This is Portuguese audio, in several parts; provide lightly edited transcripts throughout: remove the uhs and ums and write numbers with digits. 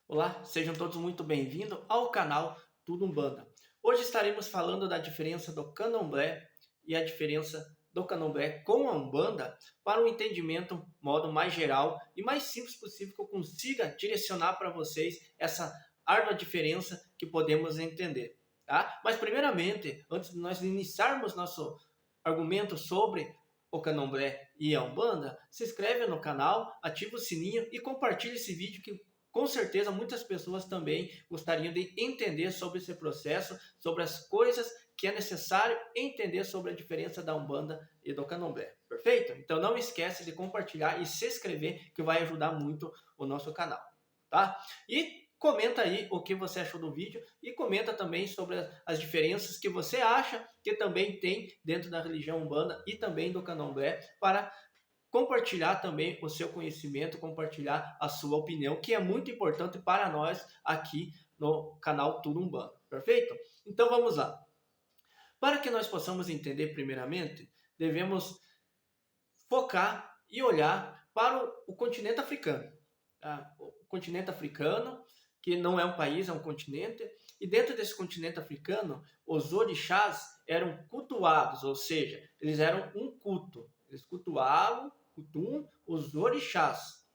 Olá, sejam todos muito bem-vindos ao canal Tudo Umbanda. Hoje estaremos falando da diferença do candomblé e a diferença do candomblé com a Umbanda para um entendimento, modo mais geral e mais simples possível que eu consiga direcionar para vocês essa árdua diferença que podemos entender, tá? Mas primeiramente, antes de nós iniciarmos nosso argumento sobre o candomblé e a Umbanda, se inscreve no canal, ativa o sininho e compartilha esse vídeo que com certeza muitas pessoas também gostariam de entender sobre esse processo, sobre as coisas que é necessário entender sobre a diferença da Umbanda e do Candomblé. Perfeito? Então não esquece de compartilhar e se inscrever, que vai ajudar muito o nosso canal, tá? E comenta aí o que você achou do vídeo e comenta também sobre as diferenças que você acha que também tem dentro da religião Umbanda e também do Candomblé, para compartilhar também o seu conhecimento, compartilhar a sua opinião, que é muito importante para nós aqui no canal Tudo Umbanda. Perfeito? Então vamos lá. Para que nós possamos entender primeiramente, devemos focar e olhar para o continente africano. Tá? O continente africano, que não é um país, é um continente, e dentro desse continente africano, os orixás eram cultuados, ou seja, eles eram um culto. Eles cultuavam os orixás.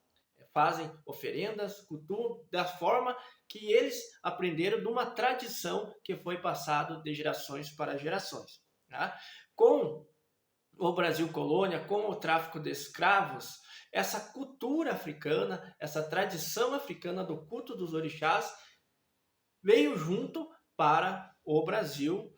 Fazem oferendas, cultuam da forma que eles aprenderam de uma tradição que foi passada de gerações para gerações. Tá? Com o Brasil colônia, com o tráfico de escravos, essa cultura africana, essa tradição africana do culto dos orixás veio junto para o Brasil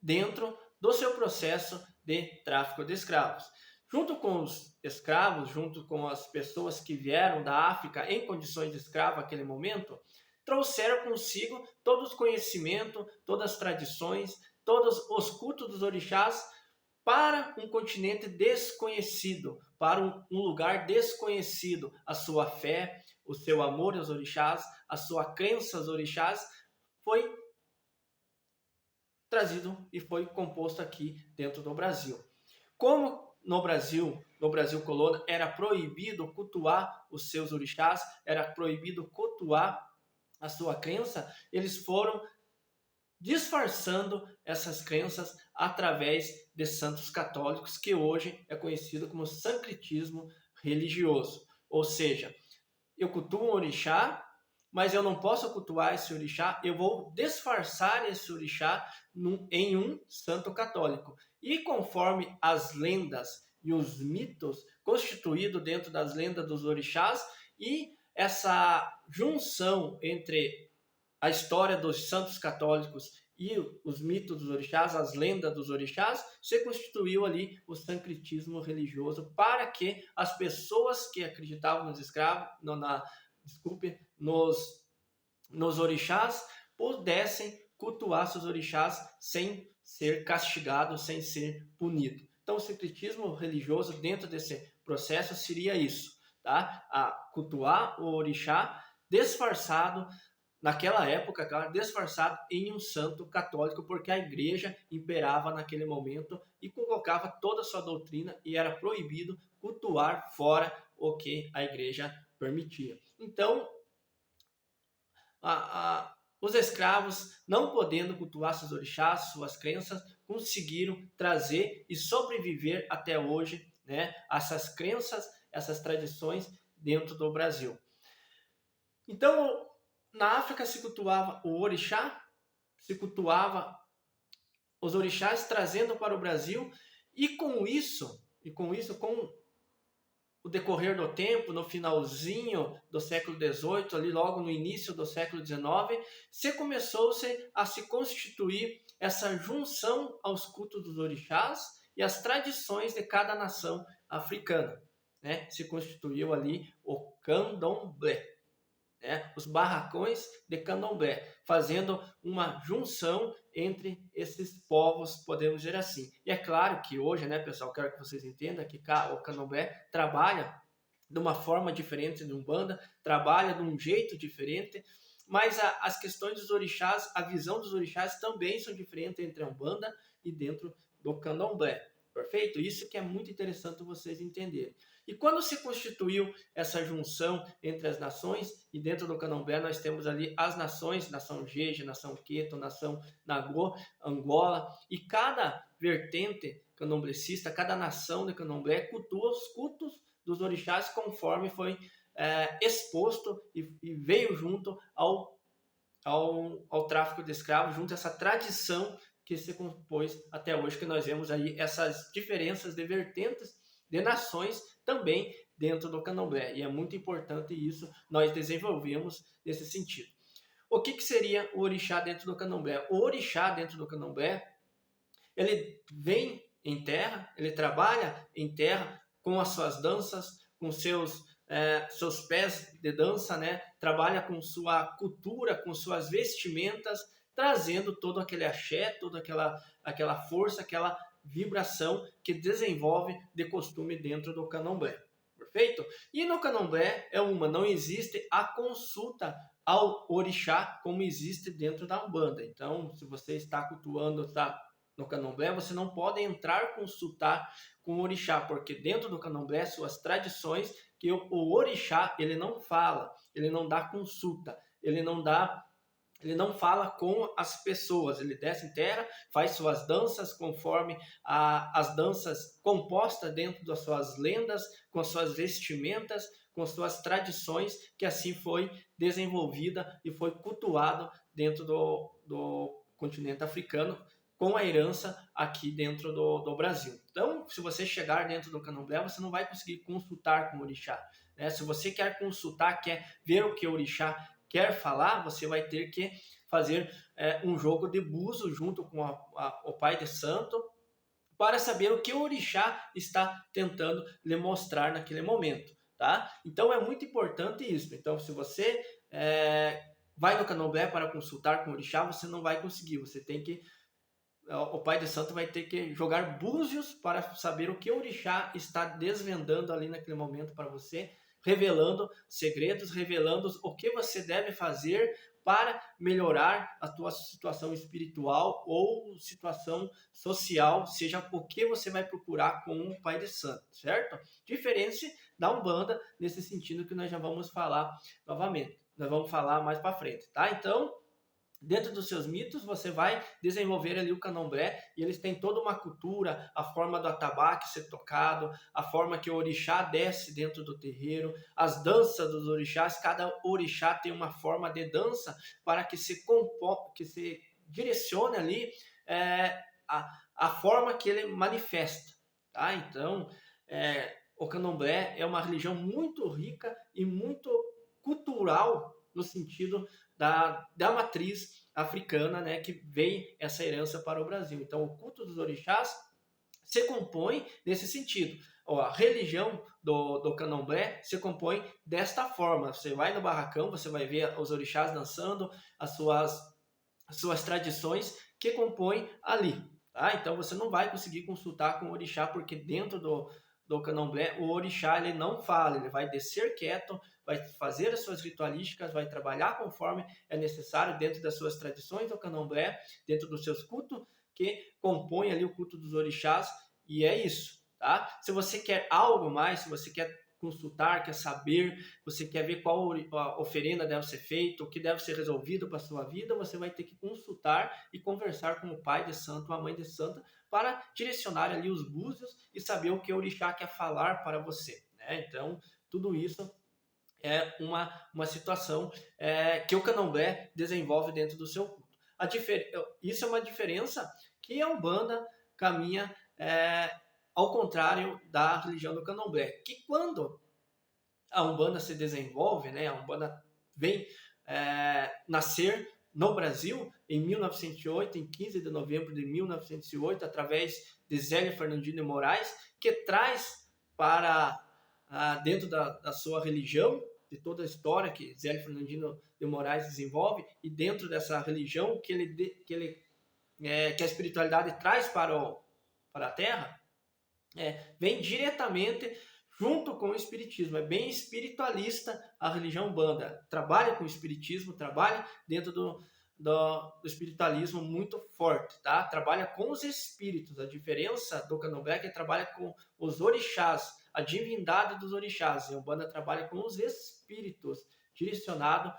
dentro do seu processo de tráfico de escravos. Junto com os escravos, junto com as pessoas que vieram da África em condições de escravo naquele momento, trouxeram consigo todo o conhecimento, todas as tradições, todos os cultos dos orixás para um continente desconhecido, para um lugar desconhecido. A sua fé, o seu amor aos orixás, a sua crença aos orixás foi trazido e foi composto aqui dentro do Brasil. Como no Brasil colônia, era proibido cultuar os seus orixás, era proibido cultuar a sua crença, eles foram disfarçando essas crenças através de santos católicos, que hoje é conhecido como sancretismo religioso. Ou seja, eu cultuo um orixá, mas eu não posso cultuar esse orixá, eu vou disfarçar esse orixá em um santo católico. E conforme as lendas e os mitos constituídos dentro das lendas dos orixás e essa junção entre a história dos santos católicos e os mitos dos orixás, as lendas dos orixás, se constituiu ali o sancretismo religioso para que as pessoas que acreditavam nos escravos, nos orixás, pudessem cultuar seus orixás sem ser castigados, sem ser punido. Então, o secretismo religioso dentro desse processo seria isso, tá? A cultuar o orixá disfarçado, naquela época, claro, disfarçado em um santo católico, porque a igreja imperava naquele momento e colocava toda a sua doutrina e era proibido cultuar fora o que a igreja permitia. Então, os escravos, não podendo cultuar seus orixás, suas crenças, conseguiram trazer e sobreviver até hoje, né, essas crenças, essas tradições dentro do Brasil. Então, na África se cultuava o orixá, se cultuava os orixás trazendo para o Brasil, e com com o decorrer do tempo, no finalzinho do século XVIII, ali logo no início do século XIX, começou-se a se constituir essa junção aos cultos dos orixás e às tradições de cada nação africana, né? Se constituiu ali o candomblé, né? Os barracões de candomblé, fazendo uma junção entre esses povos, podemos dizer assim. E é claro que hoje, né, pessoal, quero que vocês entendam que o candomblé trabalha de uma forma diferente de Umbanda, trabalha de um jeito diferente, mas as questões dos orixás, a visão dos orixás também são diferentes entre a Umbanda e dentro do candomblé. Perfeito? Isso que é muito interessante vocês entenderem. E quando se constituiu essa junção entre as nações, e dentro do candomblé nós temos ali as nações, nação Jeje, nação Queto, nação Nagô, Angola, e cada vertente candomblecista, cada nação de candomblé cultua os cultos dos orixás conforme foi exposto e veio junto ao tráfico de escravos, junto a essa tradição que se compôs até hoje, que nós vemos aí essas diferenças de vertentes de nações também dentro do candomblé. E é muito importante isso, nós desenvolvemos nesse sentido. O que seria o orixá dentro do candomblé? O orixá dentro do candomblé, ele vem em terra, ele trabalha em terra com as suas danças, com seus pés de dança, né? Trabalha com sua cultura, com suas vestimentas, trazendo todo aquele axé, toda aquela força, aquela vibração que desenvolve de costume dentro do candomblé. Perfeito? E no candomblé não existe a consulta ao orixá como existe dentro da Umbanda. Então, se você está cultuando, está no candomblé, você não pode entrar consultar com o orixá, porque dentro do candomblé, suas tradições, que o orixá, ele não fala, ele não dá consulta, ele não fala com as pessoas, ele desce em terra, faz suas danças conforme as danças compostas dentro das suas lendas, com suas vestimentas, com suas tradições, que assim foi desenvolvida e foi cultuado dentro do continente africano, com a herança aqui dentro do Brasil. Então, se você chegar dentro do candomblé, você não vai conseguir consultar com o orixá, né? Se você quer consultar, quer ver o que o orixá quer falar, você vai ter que fazer um jogo de buzo junto com o pai de santo, para saber o que o orixá está tentando lhe mostrar naquele momento, tá? Então é muito importante isso. Então, se você vai no candomblé para consultar com o orixá, você não vai conseguir, você tem que o pai de santo vai ter que jogar búzios para saber o que o orixá está desvendando ali naquele momento para você, revelando segredos, revelando o que você deve fazer para melhorar a tua situação espiritual ou situação social, seja o que você vai procurar com o pai de santo, certo? Diferente da Umbanda, nesse sentido que nós já vamos falar novamente, nós vamos falar mais para frente, tá? Então, dentro dos seus mitos, você vai desenvolver ali o candomblé, e eles têm toda uma cultura, a forma do atabaque ser tocado, a forma que o orixá desce dentro do terreiro, as danças dos orixás, cada orixá tem uma forma de dança para que se direcione ali a forma que ele manifesta, tá? Então, o candomblé é uma religião muito rica e muito cultural no sentido da matriz africana, né, que vem essa herança para o Brasil. Então, o culto dos orixás se compõe nesse sentido. A religião do candomblé se compõe desta forma. Você vai no barracão, você vai ver os orixás dançando, as suas tradições que compõem ali. Tá? Então, você não vai conseguir consultar com o orixá, porque dentro do candomblé, o orixá ele não fala, ele vai descer quieto, vai fazer as suas ritualísticas, vai trabalhar conforme é necessário dentro das suas tradições do candomblé, dentro dos seus cultos, que compõem ali o culto dos orixás, e é isso, tá? Se você quer algo mais, se você quer consultar, quer saber, você quer ver qual oferenda deve ser feita, o que deve ser resolvido para a sua vida, você vai ter que consultar e conversar com o pai de santo, a mãe de santa, para direcionar ali os búzios e saber o que o orixá quer falar para você, né? Então, tudo isso é uma situação que o candomblé desenvolve dentro do seu culto. Isso é uma diferença que a Umbanda caminha ao contrário da religião do candomblé, que quando a Umbanda se desenvolve, né, a Umbanda vem nascer no Brasil em 1908, em 15 de novembro de 1908, através de Zélio Fernandino de Moraes, que traz para dentro da sua religião, de toda a história que Zélio Fernandino de Moraes desenvolve, e dentro dessa religião que a espiritualidade traz para a Terra, vem diretamente junto com o espiritismo. É bem espiritualista a religião Umbanda. Trabalha com o espiritismo, trabalha dentro do espiritualismo muito forte, tá? Trabalha com os espíritos. A diferença do candomblé é que trabalha com os orixás. a divindade dos orixás. A Umbanda trabalha com os espíritos direcionados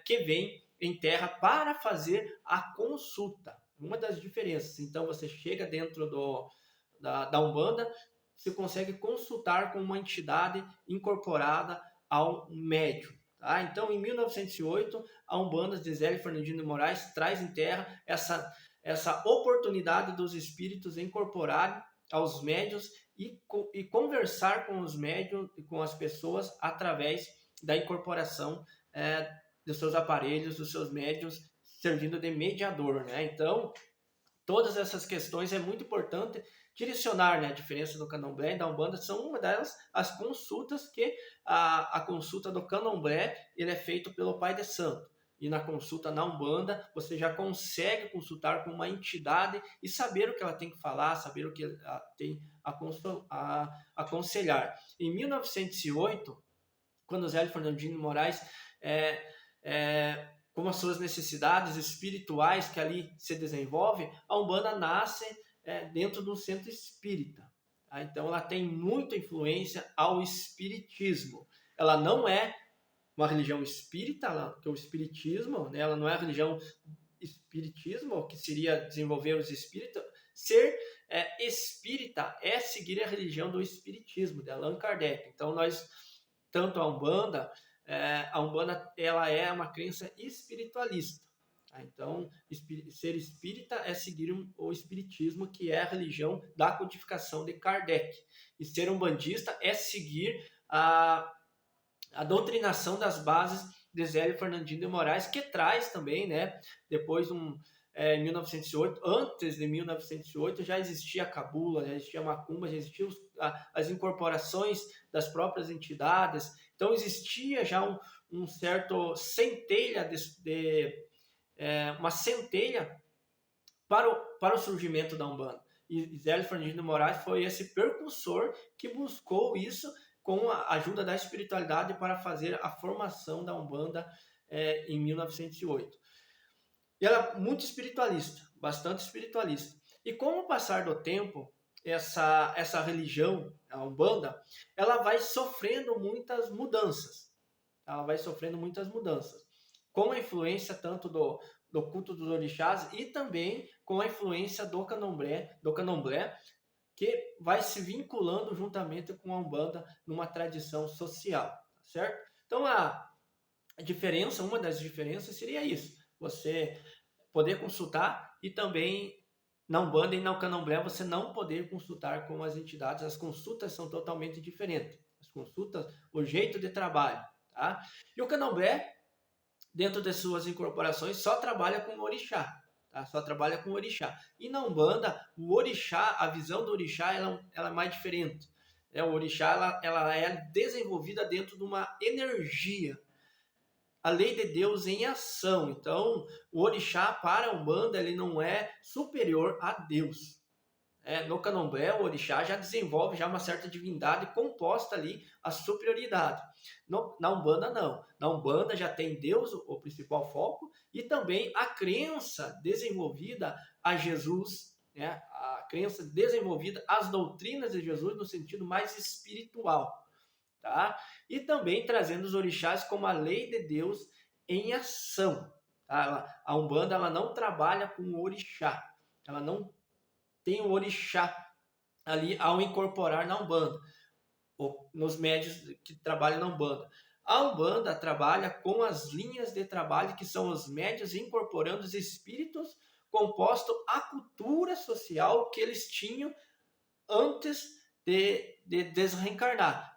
que vêm em terra para fazer a consulta. Uma das diferenças. Então, você chega dentro da Umbanda, você consegue consultar com uma entidade incorporada ao médium. Tá? Então, em 1908, a Umbanda de Zélio Fernandino de Moraes traz em terra essa oportunidade dos espíritos incorporarem aos médiuns e conversar com os médiuns e com as pessoas através da incorporação dos seus aparelhos, dos seus médiuns, servindo de mediador. Né? Então, todas essas questões é muito importante direcionar, né? A diferença do candomblé e da Umbanda são uma delas, as consultas que a consulta do candomblé ele é feito pelo Pai de Santo. E na consulta na Umbanda, você já consegue consultar com uma entidade e saber o que ela tem que falar, saber o que ela tem a aconselhar. Em 1908, quando Zélio Fernandino de Moraes com as suas necessidades espirituais que ali se desenvolve, a Umbanda nasce dentro do centro espírita. Tá? Então, ela tem muita influência ao espiritismo. Ela não é uma religião espírita, que é o espiritismo, né? Ela não é a religião espiritismo, que seria desenvolver os espíritos. Ser espírita é seguir a religião do espiritismo, de Allan Kardec. Então, tanto a Umbanda ela é uma crença espiritualista. Tá? Então, ser espírita é seguir o espiritismo, que é a religião da codificação de Kardec. E ser umbandista é seguir a doutrinação das bases de Zélio Fernandino de Moraes, que traz também, né, depois em 1908, antes de 1908, já existia a cabula, já existia a macumba, já existiam as incorporações das próprias entidades. Então, existia já um certo centelha, uma centelha para o surgimento da Umbanda. E Zélio Fernandino de Moraes foi esse precursor que buscou isso com a ajuda da espiritualidade para fazer a formação da Umbanda em 1908. E ela é muito espiritualista, bastante espiritualista. E com o passar do tempo, essa religião, a Umbanda, ela vai sofrendo muitas mudanças. Ela vai sofrendo muitas mudanças. Com a influência tanto do culto dos orixás e também com a influência do candomblé, que vai se vinculando juntamente com a Umbanda numa tradição social, certo? Então, uma das diferenças seria isso, você poder consultar e também na Umbanda e no candomblé você não poder consultar com as entidades, as consultas são totalmente diferentes, as consultas, o jeito de trabalho, tá? E o candomblé, dentro de suas incorporações, só trabalha com o orixá. Tá? Só trabalha com o orixá. E na Umbanda, o orixá, a visão do orixá, ela é mais diferente. O orixá ela é desenvolvida dentro de uma energia. A lei de Deus em ação. Então, o orixá para a Umbanda ele não é superior a Deus. No candomblé, o orixá já desenvolve já uma certa divindade composta ali a superioridade. Na Umbanda, não. Na Umbanda já tem Deus, o principal foco, e também a crença desenvolvida a Jesus, né? A crença desenvolvida às doutrinas de Jesus no sentido mais espiritual. Tá? E também trazendo os orixás como a lei de Deus em ação. Tá? A Umbanda ela não trabalha com o orixá. Ela não tem o orixá ali ao incorporar na Umbanda, ou nos médios que trabalham na Umbanda. A Umbanda trabalha com as linhas de trabalho que são os médios incorporando os espíritos composto à cultura social que eles tinham antes de desreencarnar.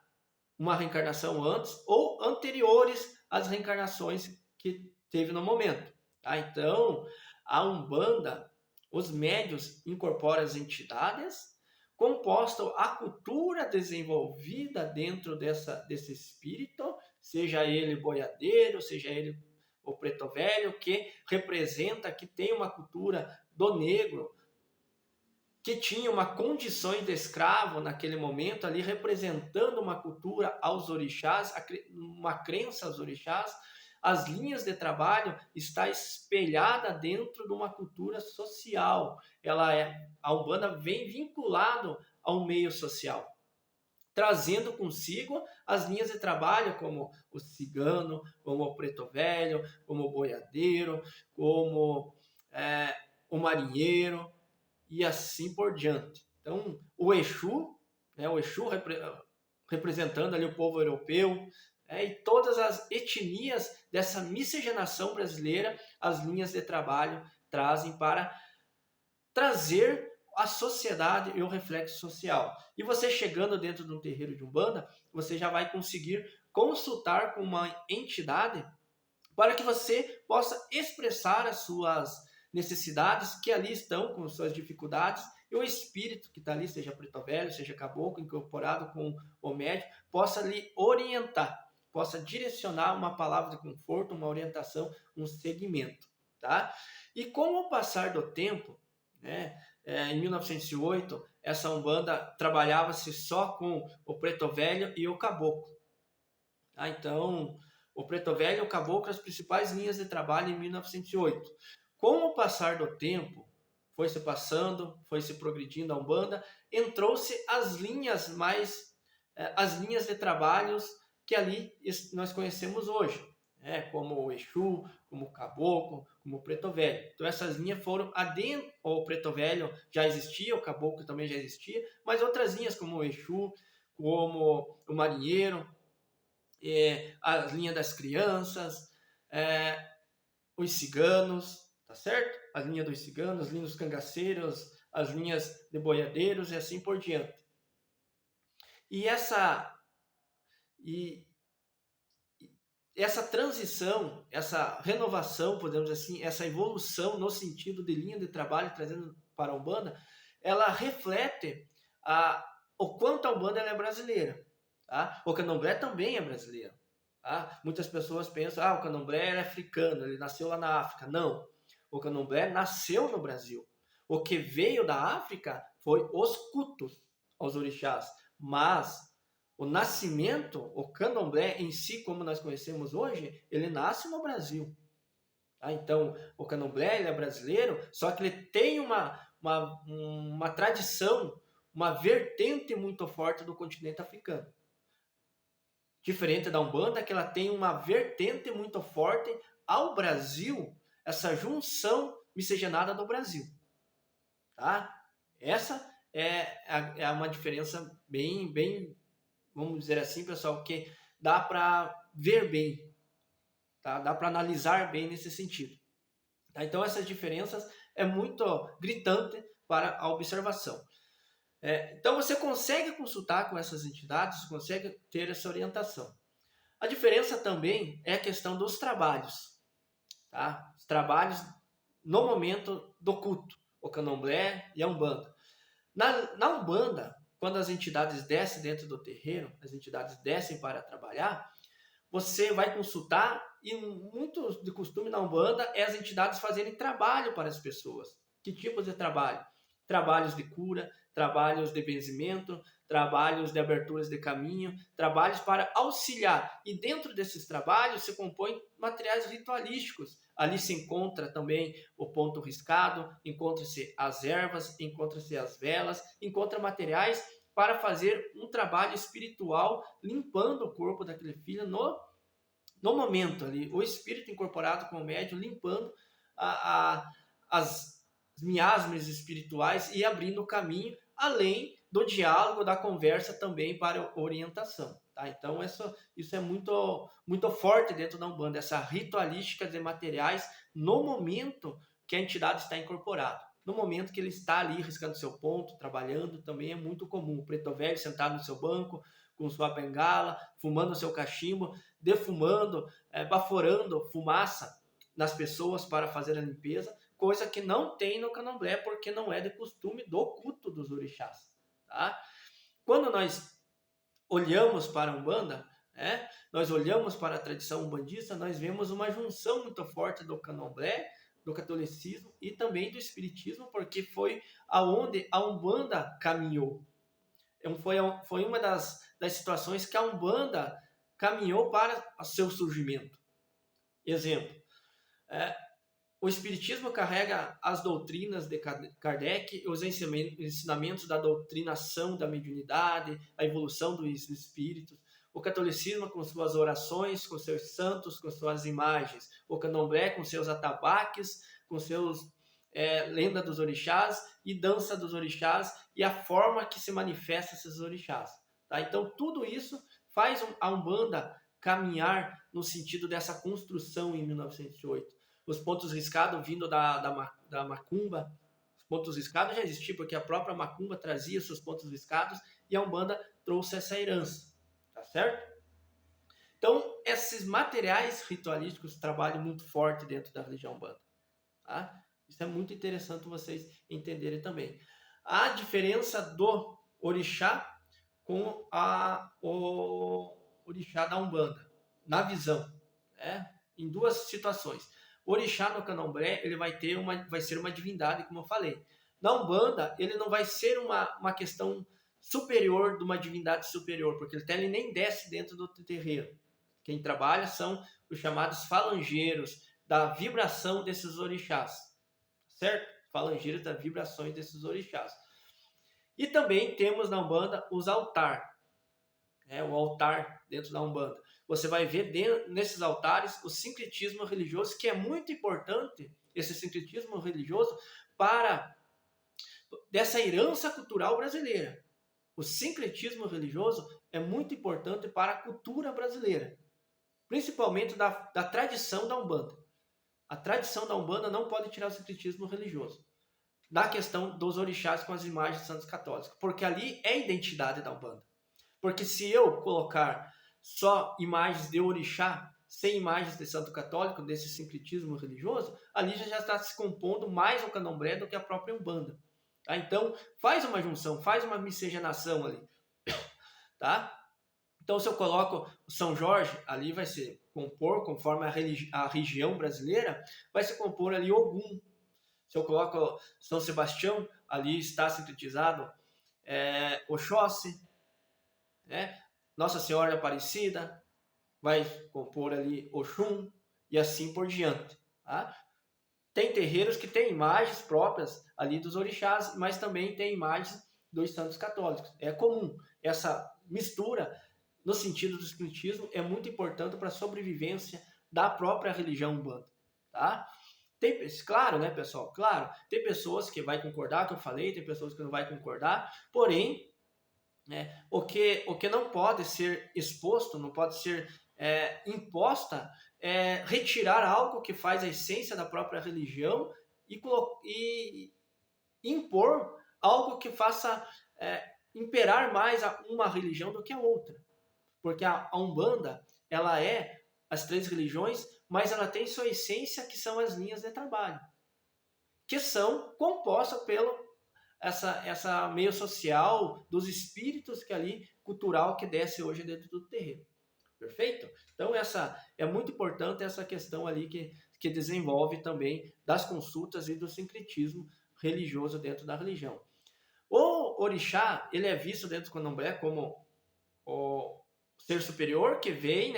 Uma reencarnação antes ou anteriores às reencarnações que teve no momento. Tá? Então, a Umbanda, os médios incorporam as entidades, compostam a cultura desenvolvida dentro desse espírito, seja ele boiadeiro, seja ele o preto velho, que representa, que tem uma cultura do negro, que tinha uma condição de escravo naquele momento ali, representando uma cultura aos orixás, uma crença aos orixás. As linhas de trabalho está espelhada dentro de uma cultura social. A Umbanda vem vinculado ao meio social. trazendo consigo as linhas de trabalho como o cigano, como o preto velho, como o boiadeiro, como o marinheiro e assim por diante. Então, o Exu, né, o Exu representando ali o povo europeu, e todas as etnias dessa miscigenação brasileira, as linhas de trabalho trazem para trazer a sociedade e o reflexo social. E você chegando dentro de um terreiro de Umbanda, você já vai conseguir consultar com uma entidade para que você possa expressar as suas necessidades que ali estão, com suas dificuldades, e o espírito que está ali, seja preto velho, seja caboclo, incorporado com o médium, possa lhe orientar, possa direcionar uma palavra de conforto, uma orientação, um segmento. Tá? E com o passar do tempo, né, em 1908, essa Umbanda trabalhava-se só com o preto velho e o caboclo. Tá? Então, o preto velho e o caboclo, as principais linhas de trabalho em 1908. Com o passar do tempo, foi se passando, foi se progredindo a Umbanda, entrou-se as linhas as linhas de trabalhos que ali nós conhecemos hoje, como o Exu, como o caboclo, como o preto velho. Então essas linhas foram adentro, o preto velho já existia, o caboclo também já existia, mas outras linhas como o Exu, como o marinheiro, a linha das crianças, os ciganos, tá certo? A linha dos ciganos, as linhas dos cangaceiros, as linhas de boiadeiros e assim por diante. E essa transição, essa renovação, podemos dizer assim, essa evolução no sentido de linha de trabalho trazendo para a Umbanda, ela reflete o quanto a Umbanda ela é brasileira. Tá? O Candomblé também é brasileiro. Tá? Muitas pessoas pensam, o Candomblé é africano, ele nasceu lá na África. Não, o Candomblé nasceu no Brasil. O que veio da África foi os cultos aos orixás, mas o nascimento, o Candomblé em si, como nós conhecemos hoje, ele nasce no Brasil. Tá? Então, o Candomblé ele é brasileiro, só que ele tem uma tradição, uma vertente muito forte do continente africano. Diferente da Umbanda, que ela tem uma vertente muito forte ao Brasil, essa junção miscigenada do Brasil. Tá? Essa é uma diferença bem, vamos dizer assim, pessoal, que dá para ver bem, tá? Dá para analisar bem nesse sentido. Tá? Então, essas diferenças é muito gritante para a observação. Então, você consegue consultar com essas entidades, consegue ter essa orientação. A diferença também é a questão dos trabalhos. Tá? Os trabalhos no momento do culto, o Candomblé e a Umbanda. Na Umbanda, quando as entidades descem dentro do terreiro, as entidades descem para trabalhar, você vai consultar, e muito de costume na Umbanda é as entidades fazerem trabalho para as pessoas. Que tipos de trabalho? Trabalhos de cura, trabalhos de benzimento, trabalhos de aberturas de caminho, trabalhos para auxiliar. E dentro desses trabalhos se compõem materiais ritualísticos. Ali se encontra também o ponto riscado, encontra-se as ervas, encontra-se as velas, encontra materiais para fazer um trabalho espiritual, limpando o corpo daquele filho no momento ali, o espírito incorporado com o médium, limpando as miasmas espirituais e abrindo o caminho, além do diálogo, da conversa também para orientação. Tá? Então, isso é muito forte dentro da Umbanda, essa ritualística de materiais no momento que a entidade está incorporada. No momento que ele está ali riscando seu ponto, trabalhando, também é muito comum. O preto velho sentado no seu banco, com sua bengala, fumando seu cachimbo, defumando, baforando fumaça nas pessoas para fazer a limpeza, coisa que não tem no Candomblé, porque não é de costume do culto dos orixás. Tá? Quando nós olhamos para a Umbanda, nós olhamos para a tradição umbandista, nós vemos uma junção muito forte do Candomblé, do catolicismo e também do espiritismo, porque foi aonde a Umbanda caminhou. Foi uma das situações que a Umbanda caminhou para o seu surgimento. Exemplo, o Espiritismo carrega as doutrinas de Kardec, os ensinamentos da doutrinação da mediunidade, a evolução dos espíritos. O catolicismo com suas orações, com seus santos, com suas imagens. O candomblé com seus atabaques, com seus lenda dos orixás e dança dos orixás e a forma que se manifesta esses orixás. Tá? Então, tudo isso faz a Umbanda caminhar no sentido dessa construção em 1908. Os pontos riscados vindo da Macumba, os pontos riscados já existiam porque a própria Macumba trazia seus pontos riscados e a Umbanda trouxe essa herança, tá certo? Então, esses materiais ritualísticos trabalham muito forte dentro da religião Umbanda, tá? Isso é muito interessante vocês entenderem também. A diferença do orixá com o orixá da Umbanda, na visão, em duas situações. O orixá no candomblé, ele vai ser uma divindade, como eu falei. Na Umbanda, ele não vai ser uma questão superior de uma divindade superior, porque ele nem desce dentro do terreiro. Quem trabalha são os chamados falangeiros, da vibração desses orixás, certo? Falangeiros das vibrações desses orixás. E também temos na Umbanda os altares, o altar dentro da Umbanda. Você vai ver nesses altares o sincretismo religioso, que é muito importante, esse sincretismo religioso, para dessa herança cultural brasileira. O sincretismo religioso é muito importante para a cultura brasileira, principalmente da tradição da Umbanda. A tradição da Umbanda não pode tirar o sincretismo religioso na questão dos orixás com as imagens de santos católicos, porque ali é a identidade da Umbanda. Porque se eu colocar só imagens de orixá, sem imagens de santo católico, desse sincretismo religioso, ali já está se compondo mais o candomblé do que a própria Umbanda. Tá? Então, faz uma junção, faz uma miscigenação ali. Tá? Então, se eu coloco o São Jorge, ali vai se compor, conforme a região brasileira, vai se compor ali Ogum. Se eu coloco São Sebastião, ali está sintetizado Oxóssi, Nossa Senhora Aparecida, vai compor ali Oxum e assim por diante. Tá? Tem terreiros que têm imagens próprias ali dos orixás, mas também tem imagens dos santos católicos. É comum. Essa mistura, no sentido do espiritismo, é muito importante para a sobrevivência da própria religião Umbanda. Tá? Claro, né, pessoal? Claro, tem pessoas que vai concordar com o que eu falei, tem pessoas que não vai concordar, porém, o que não pode ser exposto, não pode ser imposta, retirar algo que faz a essência da própria religião e impor algo que faça imperar mais uma religião do que a outra. Porque a Umbanda, ela é as três religiões, mas ela tem sua essência, que são as linhas de trabalho, que são compostas pelo essa meio social dos espíritos que ali, cultural, que desce hoje dentro do terreiro. Perfeito? Então, essa é muito importante essa questão ali que desenvolve também das consultas e do sincretismo religioso dentro da religião. O orixá, ele é visto dentro do candomblé como o ser superior que vem,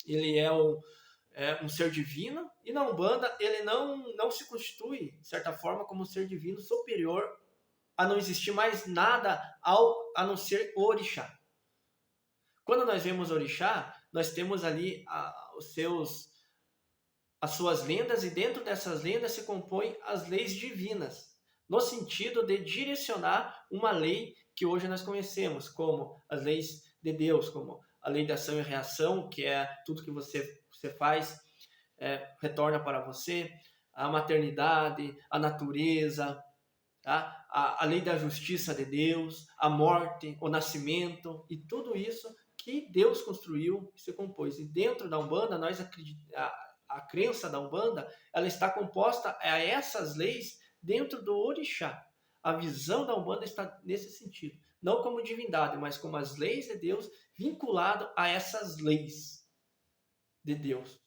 ele é um ser divino, e na Umbanda ele não se constitui, de certa forma, como um ser divino superior, a não existir mais nada a não ser o orixá. Quando nós vemos orixá, nós temos ali as suas lendas, e dentro dessas lendas se compõem as leis divinas, no sentido de direcionar uma lei que hoje nós conhecemos, como as leis de Deus, como a lei de ação e reação, que é tudo que você faz, retorna para você, a maternidade, a natureza, tá? A lei da justiça de Deus, a morte, o nascimento, e tudo isso que Deus construiu e se compôs. E dentro da Umbanda, a crença da Umbanda, ela está composta a essas leis dentro do orixá. A visão da Umbanda está nesse sentido. Não como divindade, mas como as leis de Deus, vinculado a essas leis de Deus.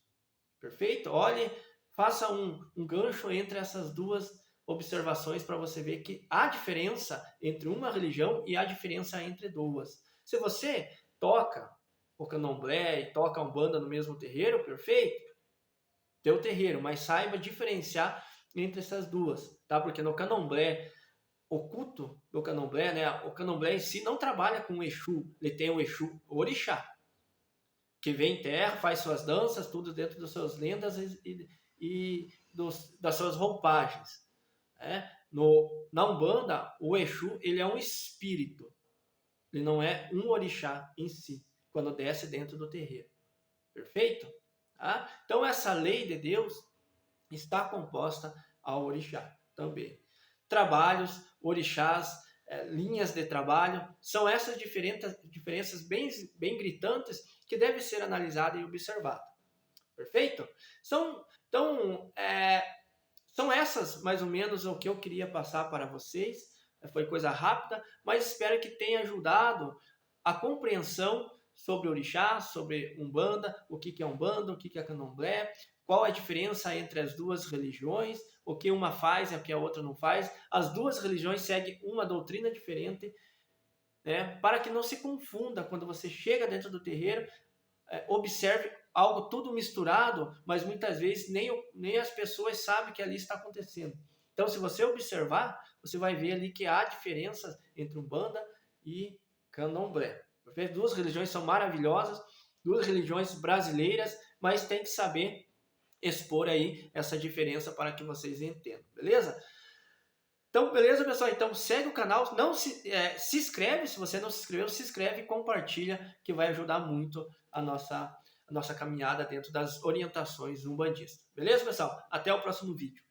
Perfeito? Olhe, faça um gancho entre essas duas observações para você ver que há diferença entre uma religião e há diferença entre duas. Se você toca o candomblé e toca a Umbanda no mesmo terreiro, perfeito. teu terreiro, mas saiba diferenciar entre essas duas, tá? Porque no candomblé, o culto do candomblé, né? O candomblé em si não trabalha com o Exu, ele tem o Exu Orixá, que vem em terra, faz suas danças, tudo dentro das suas lendas das suas roupagens. Né? Na Umbanda, o Exu ele é um espírito, ele não é um orixá em si, quando desce dentro do terreiro. Perfeito? Tá? Então, essa lei de Deus está composta ao orixá também. Trabalhos, orixás, linhas de trabalho, são essas diferenças bem gritantes que devem ser analisadas e observadas. Perfeito? Então, são essas mais ou menos o que eu queria passar para vocês. Foi coisa rápida, mas espero que tenha ajudado a compreensão sobre orixá, sobre Umbanda, o que é Umbanda, o que é Candomblé, qual a diferença entre as duas religiões, o que uma faz e o que a outra não faz. As duas religiões seguem uma doutrina diferente, né? Para que não se confunda quando você chega dentro do terreiro, observe algo tudo misturado, mas muitas vezes nem as pessoas sabem que ali está acontecendo. Então, se você observar, você vai ver ali que há diferenças entre Umbanda e Candomblé. Duas religiões são maravilhosas, duas religiões brasileiras, mas tem que saber expor aí essa diferença para que vocês entendam, beleza? Então, beleza, pessoal? Então, segue o canal, não se inscreve, se você não se inscreveu, se inscreve e compartilha, que vai ajudar muito a nossa caminhada dentro das orientações umbandistas. Beleza, pessoal? Até o próximo vídeo.